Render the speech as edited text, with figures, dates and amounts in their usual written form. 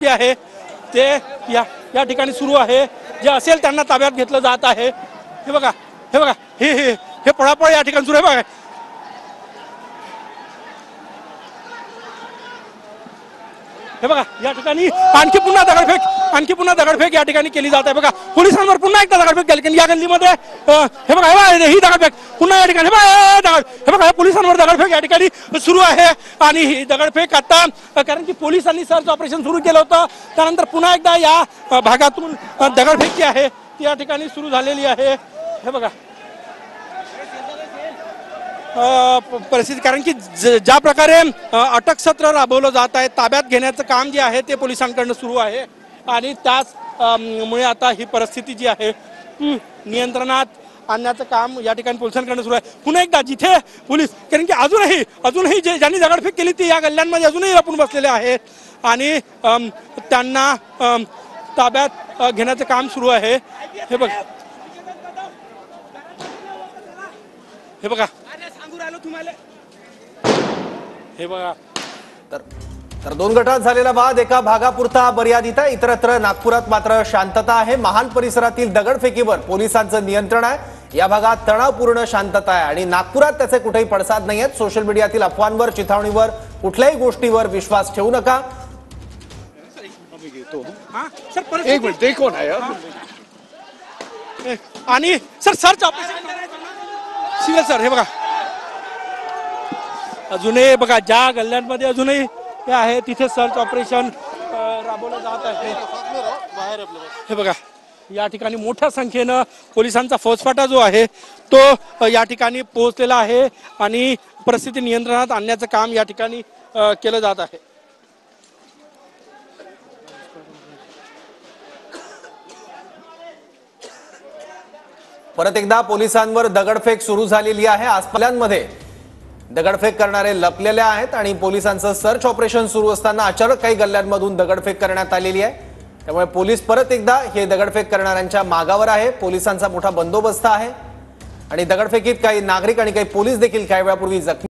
जे आहे ते या ठिकाणी सुरू आहे। जे असेल त्यांना ताब्यात घेतलं जात आहे। हे बघा हे पळापळ या ठिकाणी सुरू आहे बघा। हे बघा या ठिकाणी आणखी पुन्हा दगडफेक या ठिकाणी केली जात आहे बघा। पोलिसांवर पुन्हा एकदा दगडफेक केली या गल्लीमध्ये। हे बघा ही दगडफेक पुन्हा या ठिकाणी हे बघा पोलिसांवर दगडफेक या ठिकाणी सुरू आहे। आणि ही दगडफेक आता कारण की पोलिसांनी सर्च ऑपरेशन सुरू केलं होतं, त्यानंतर पुन्हा एकदा या भागातून दगडफेक जी आहे ती या ठिकाणी सुरू झालेली आहे। हे बघा परिस्थिती, कारण की ज्या प्रकारे अटक सत्र राबवलं जात आहे, ताब्यात घेण्याचं काम जे आहे ते पोलिसांकडून सुरू आहे आणि त्याच मुळे आता ही परिस्थिती जी आहे नियंत्रणात आणण्याचं काम या ठिकाणी पोलिसांकडून सुरू आहे। पुन्हा एकदा जिथे पोलीस, कारण की अजूनही ज्यांनी दगडफेक केली ती या गल्ल्यांमध्ये अजूनही लपून बसलेले आहेत आणि त्यांना ताब्यात घेण्याचं काम सुरू आहे। हे बघा तर दोन गटात झालेला वाद एका भागापुरता मर्यादित आहे, इतरत्र नागपुरात मात्र शांतता आहे। महाल परिसरातील दगडफेकीवर पोलिसांचं नियंत्रण आहे। या भागात तणावपूर्ण शांतता आहे आणि नागपुरात त्याचे कुठेही पडसाद नाही आहेत। सोशल मीडियातील अफवांवर, चिथावणीवर, कुठल्याही गोष्टीवर विश्वास ठेवू नका। एक मिनिट, ते कोण आहे? आणि सर्च ऑपरेशन सर हे बघा अजूनही बघा ज्या गल्ल्यांमध्ये अजूनही हे आहे तिथे सर्च ऑपरेशन राबवलं जात आहे। हे बघा या ठिकाणी मोठ्या संख्येनं पोलिसांचा फौजफाटा जो आहे तो या ठिकाणी पोहोचलेला आहे आणि परिस्थिती नियंत्रणात आणण्याचं काम या ठिकाणी केलं जात आहे। परत एकदा पोलिसांवर दगडफेक सुरू झालेली आहे। आसपासमध्ये दगडफेक करणारे लपलेले आहेत आणि पोलिसांचं सर्च ऑपरेशन सुरू असताना अचानक काही गल्ल्यांमधून दगडफेक करण्यात आलेली आहे। त्यामुळे पोलीस परत एकदा हे दगडफेक करणाऱ्यांच्या मागावर आहे। पोलिसांचा मोठा बंदोबस्त आहे आणि दगडफेकीत काही नागरिक आणि काही पोलीस देखील काही वेळापूर्वी जखमी